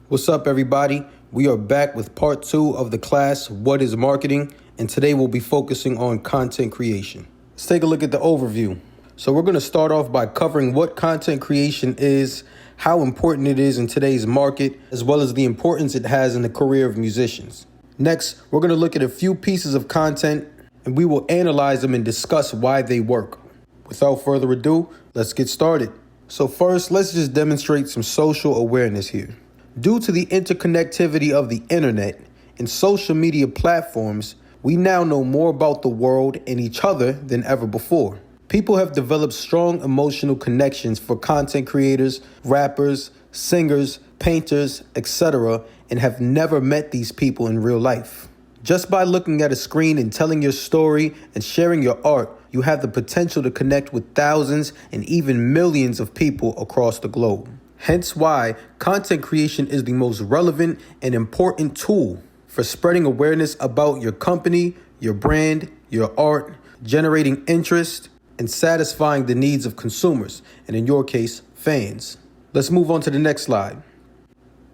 What's up, everybody? We are back with part 2 of the class, What is Marketing? And today we'll be focusing on content creation. Let's take a look at the overview. So we're going to start off by covering what content creation is, how important it is in today's market, as well as the importance it has in the career of musicians. Next, we're going to look at a few pieces of content, and we will analyze them and discuss why they work. Without further ado, let's get started. So first, let's just demonstrate some social awareness here. Due to the interconnectivity of the internet and social media platforms, we now know more about the world and each other than ever before. People have developed strong emotional connections for content creators, rappers, singers, painters, etc., and have never met these people in real life. Just by looking at a screen and telling your story and sharing your art, you have the potential to connect with thousands and even millions of people across the globe. Hence why content creation is the most relevant and important tool for spreading awareness about your company, your brand, your art, generating interest, and satisfying the needs of consumers, and in your case, fans. Let's move on to the next slide.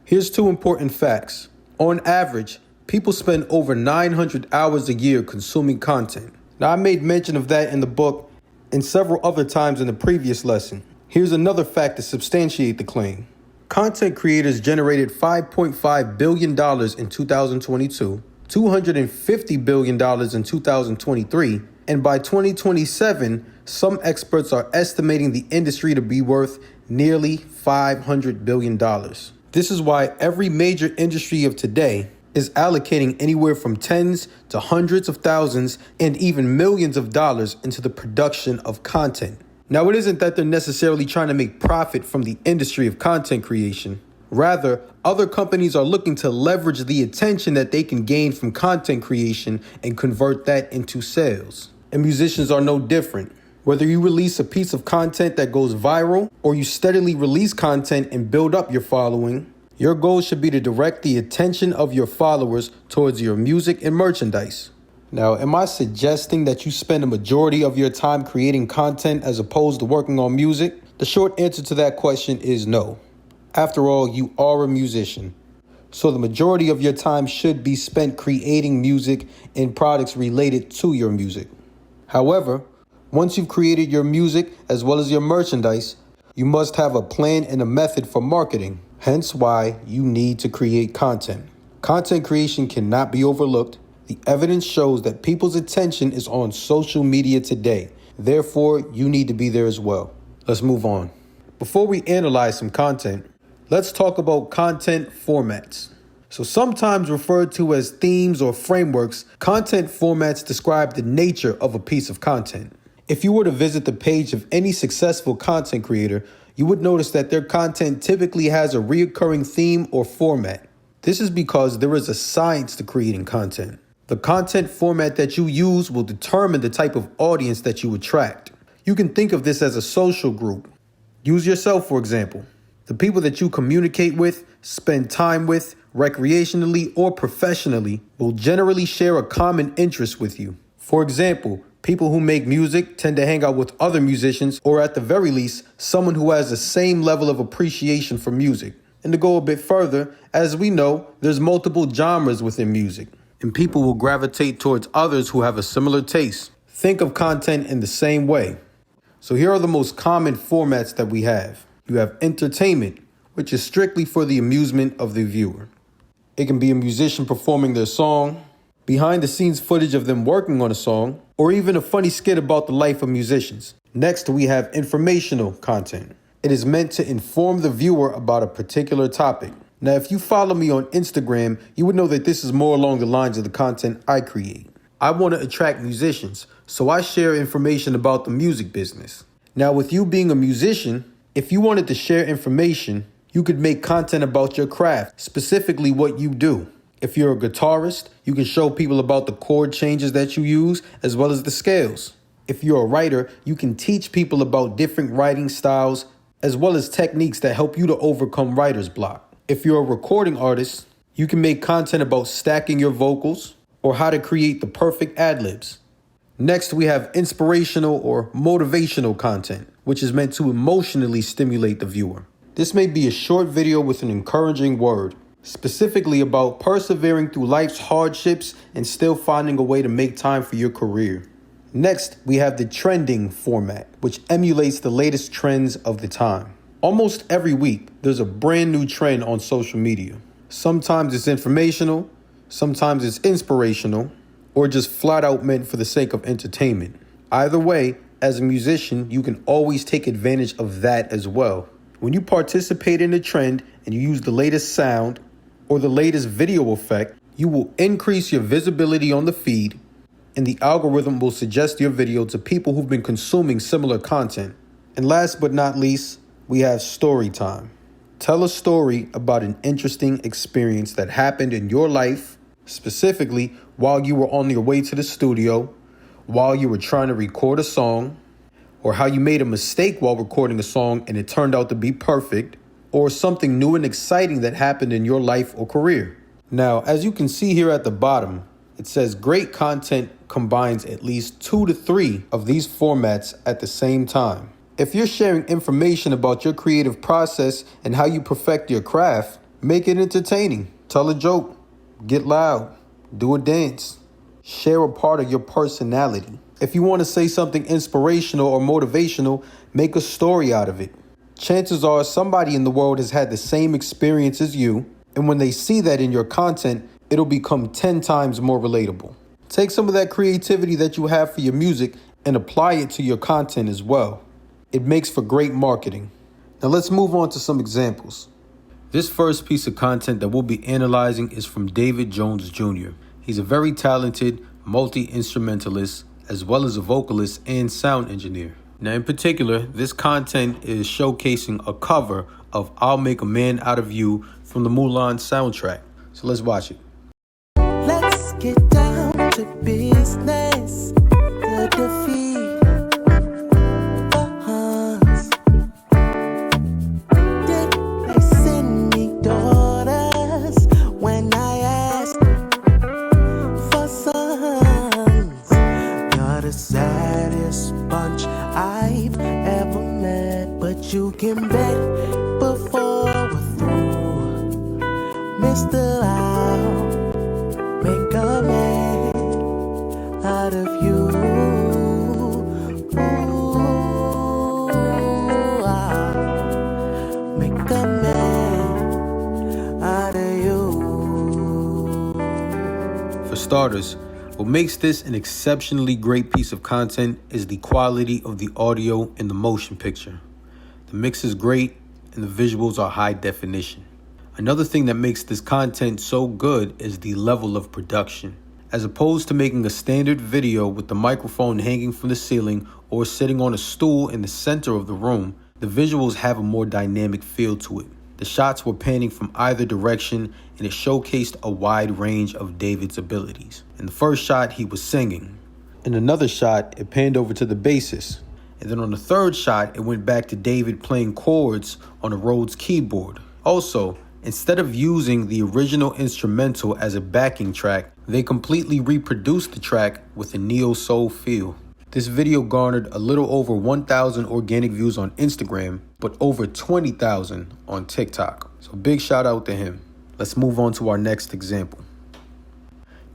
Here's 2 important facts. On average, people spend over 900 hours a year consuming content. Now, I made mention of that in the book and several other times in the previous lesson. Here's another fact to substantiate the claim. Content creators generated $5.5 billion in 2022, $250 billion in 2023, and by 2027, some experts are estimating the industry to be worth nearly $500 billion. This is why every major industry of today is allocating anywhere from tens to hundreds of thousands and even millions of dollars into the production of content. Now, it isn't that they're necessarily trying to make profit from the industry of content creation. Rather, other companies are looking to leverage the attention that they can gain from content creation and convert that into sales. And musicians are no different. Whether you release a piece of content that goes viral or you steadily release content and build up your following, your goal should be to direct the attention of your followers towards your music and merchandise. Now, am I suggesting that you spend a majority of your time creating content as opposed to working on music? The short answer to that question is no. After all, you are a musician. So the majority of your time should be spent creating music and products related to your music. However, once you've created your music as well as your merchandise, you must have a plan and a method for marketing. Hence why you need to create content. Content creation cannot be overlooked. The evidence shows that people's attention is on social media today. Therefore, you need to be there as well. Let's move on. Before we analyze some content, let's talk about content formats. So sometimes referred to as themes or frameworks, content formats describe the nature of a piece of content. If you were to visit the page of any successful content creator, you would notice that their content typically has a reoccurring theme or format. This is because there is a science to creating content. The content format that you use will determine the type of audience that you attract. You can think of this as a social group. Use yourself, for example. The people that you communicate with, spend time with, recreationally or professionally, will generally share a common interest with you. For example, people who make music tend to hang out with other musicians, or at the very least, someone who has the same level of appreciation for music. And to go a bit further, as we know, there's multiple genres within music, and people will gravitate towards others who have a similar taste. Think of content in the same way. So here are the most common formats that we have. You have entertainment, which is strictly for the amusement of the viewer. It can be a musician performing their song, behind the scenes footage of them working on a song, or even a funny skit about the life of musicians. Next, we have informational content. It is meant to inform the viewer about a particular topic. Now, if you follow me on Instagram, you would know that this is more along the lines of the content I create. I want to attract musicians, so I share information about the music business. Now, with you being a musician, if you wanted to share information, you could make content about your craft, specifically what you do. If you're a guitarist, you can show people about the chord changes that you use, as well as the scales. If you're a writer, you can teach people about different writing styles, as well as techniques that help you to overcome writer's block. If you're a recording artist, you can make content about stacking your vocals or how to create the perfect ad-libs. Next, we have inspirational or motivational content, which is meant to emotionally stimulate the viewer. This may be a short video with an encouraging word, specifically about persevering through life's hardships and still finding a way to make time for your career. Next, we have the trending format, which emulates the latest trends of the time. Almost every week, there's a brand new trend on social media. Sometimes it's informational, sometimes it's inspirational, or just flat out meant for the sake of entertainment. Either way, as a musician, you can always take advantage of that as well. When you participate in a trend and you use the latest sound or the latest video effect, you will increase your visibility on the feed, and the algorithm will suggest your video to people who've been consuming similar content. And last but not least, we have story time. Tell a story about an interesting experience that happened in your life, specifically while you were on your way to the studio, while you were trying to record a song, or how you made a mistake while recording a song and it turned out to be perfect, or something new and exciting that happened in your life or career. Now, as you can see here at the bottom, it says great content combines at least 2 to 3 of these formats at the same time. If you're sharing information about your creative process and how you perfect your craft, make it entertaining. Tell a joke, get loud, do a dance, share a part of your personality. If you want to say something inspirational or motivational, make a story out of it. Chances are somebody in the world has had the same experience as you, and when they see that in your content, it'll become 10 times more relatable. Take some of that creativity that you have for your music and apply it to your content as well. It makes for great marketing. Now let's move on to some examples. This first piece of content that we'll be analyzing is from David Jones Jr. He's a very talented multi-instrumentalist as well as a vocalist and sound engineer. Now in particular, this content is showcasing a cover of I'll Make a Man Out of You from the Mulan soundtrack. So let's watch it. Let's get down to business. The defeat. You can bet before we're through, Mr. I'll make a man out of you. Ooh, I'll make a man out of you. For starters, what makes this an exceptionally great piece of content is the quality of the audio and the motion picture. The mix is great and the visuals are high definition. Another thing that makes this content so good is the level of production. As opposed to making a standard video with the microphone hanging from the ceiling or sitting on a stool in the center of the room, the visuals have a more dynamic feel to it. The shots were panning from either direction and it showcased a wide range of David's abilities. In the first shot, he was singing. In another shot, it panned over to the bassist. And then on the third shot, it went back to David playing chords on a Rhodes keyboard. Also, instead of using the original instrumental as a backing track, they completely reproduced the track with a neo-soul feel. This video garnered a little over 1,000 organic views on Instagram, but over 20,000 on TikTok. So big shout out to him. Let's move on to our next example.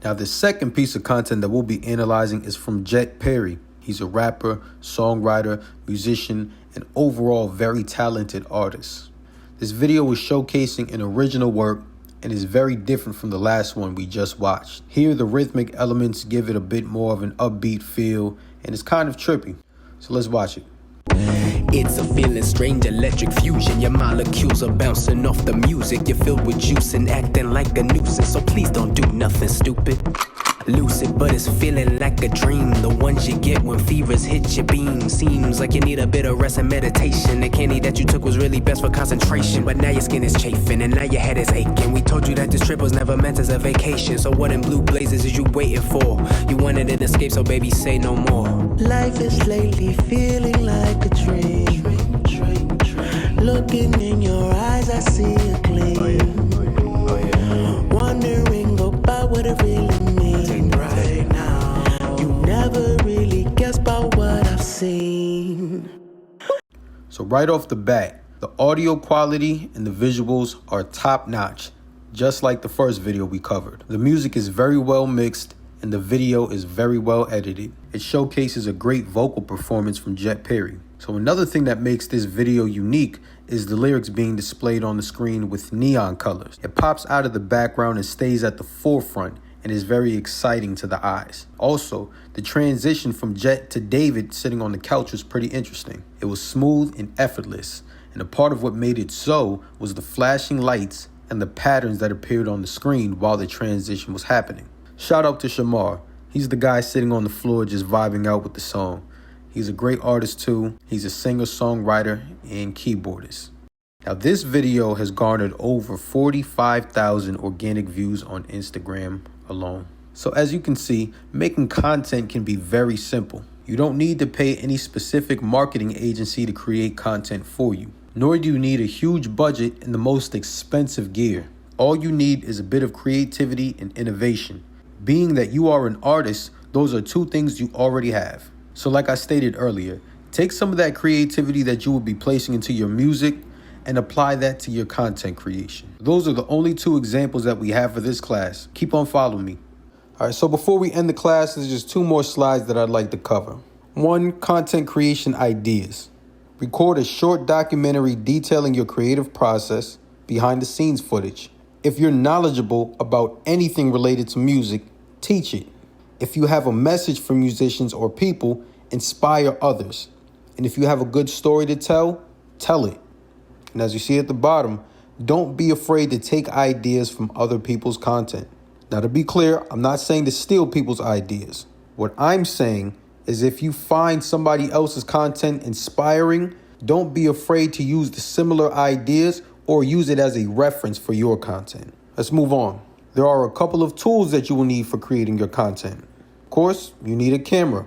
Now, the second piece of content that we'll be analyzing is from Jet Perry. He's a rapper, songwriter, musician, and overall very talented artist. This video is showcasing an original work and is very different from the last one we just watched. Here, the rhythmic elements give it a bit more of an upbeat feel, and it's kind of trippy. So let's watch it. It's a feeling strange, electric fusion. Your molecules are bouncing off the music. You're filled with juice and acting like a nuisance. So please don't do nothing stupid. Lucid, but it's feeling like a dream. The ones you get when fevers hit your beam. Seems like you need a bit of rest and meditation. The candy that you took was really best for concentration, but now your skin is chafing and now your head is aching. We told you that this trip was never meant as a vacation. So what in blue blazes is you waiting for? You wanted an escape, so baby say no more. Life is lately feeling like a dream. Looking in your eyes, I see a gleam. Wondering about what it really means. Right now, you never really guess about what I've seen. So right off the bat, the audio quality and the visuals are top notch. just like the first video we covered. The music is very well mixed and the video is very well edited. It showcases a great vocal performance from Jet Perry. So another thing that makes this video unique is the lyrics being displayed on the screen with neon colors. It pops out of the background and stays at the forefront and is very exciting to the eyes. Also, the transition from Jet to David sitting on the couch was pretty interesting. It was smooth and effortless, and a part of what made it so was the flashing lights and the patterns that appeared on the screen while the transition was happening. Shout out to Shamar. He's the guy sitting on the floor just vibing out with the song. He's a great artist too. He's a singer-songwriter and keyboardist. Now this video has garnered over 45,000 organic views on Instagram alone. So as you can see, making content can be very simple. You don't need to pay any specific marketing agency to create content for you, nor do you need a huge budget and the most expensive gear. All you need is a bit of creativity and innovation. Being that you are an artist, those are two things you already have. So like I stated earlier, take some of that creativity that you will be placing into your music and apply that to your content creation. Those are the only two examples that we have for this class. Keep on following me. All right, so before we end the class, there's just two more slides that I'd like to cover. One, content creation ideas. Record a short documentary detailing your creative process, behind the scenes footage. If you're knowledgeable about anything related to music, teach it. If you have a message for musicians or people, inspire others. And if you have a good story to tell, tell it. And as you see at the bottom, don't be afraid to take ideas from other people's content. Now, to be clear, I'm not saying to steal people's ideas. What I'm saying is if you find somebody else's content inspiring, don't be afraid to use the similar ideas or use it as a reference for your content. Let's move on. There are a couple of tools that you will need for creating your content. Of course, you need a camera,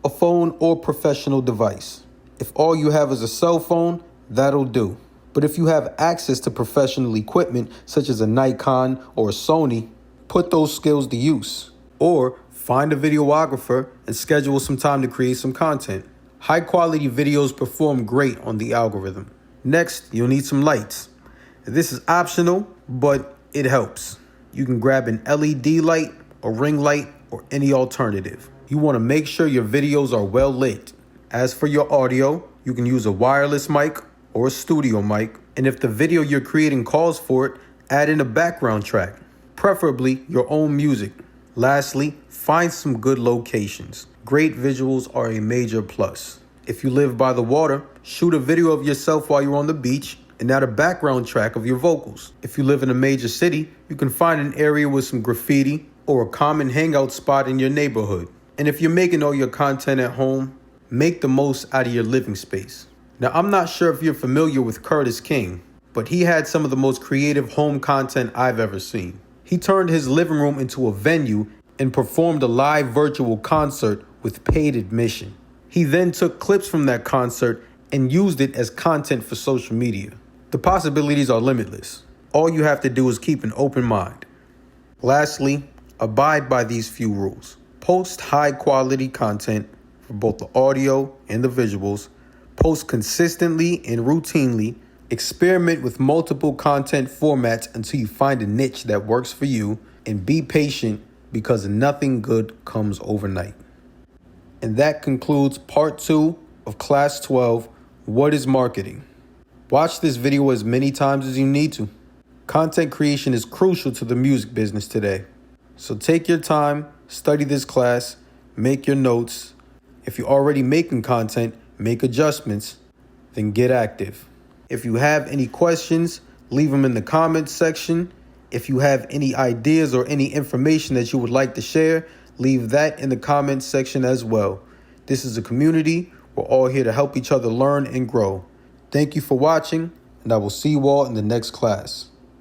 a phone, or professional device. If all you have is a cell phone, that'll do. But if you have access to professional equipment such as a Nikon or a Sony, put those skills to use. Or find a videographer and schedule some time to create some content. High quality videos perform great on the algorithm. Next, you'll need some lights. This is optional, but it helps. You can grab an LED light, a ring light, or any alternative. You want to make sure your videos are well lit. As for your audio, you can use a wireless mic or a studio mic. And if the video you're creating calls for it, add in a background track, preferably your own music. Lastly, find some good locations. Great visuals are a major plus. If you live by the water, shoot a video of yourself while you're on the beach and add a background track of your vocals. If you live in a major city, you can find an area with some graffiti or a common hangout spot in your neighborhood. And if you're making all your content at home, make the most out of your living space. Now, I'm not sure if you're familiar with Curtis King, but he had some of the most creative home content I've ever seen. He turned his living room into a venue and performed a live virtual concert with paid admission. He then took clips from that concert and used it as content for social media. The possibilities are limitless. All you have to do is keep an open mind. Lastly, abide by these few rules. Post high quality content for both the audio and the visuals. Post consistently and routinely. Experiment with multiple content formats until you find a niche that works for you. And be patient because nothing good comes overnight. And that concludes part 2 of class 12, What is Marketing? Watch this video as many times as you need to. Content creation is crucial to the music business today. So take your time, study this class, make your notes. If you're already making content, make adjustments, then get active. If you have any questions, leave them in the comments section. If you have any ideas or any information that you would like to share, leave that in the comments section as well. This is a community. We're all here to help each other learn and grow. Thank you for watching, and I will see you all in the next class.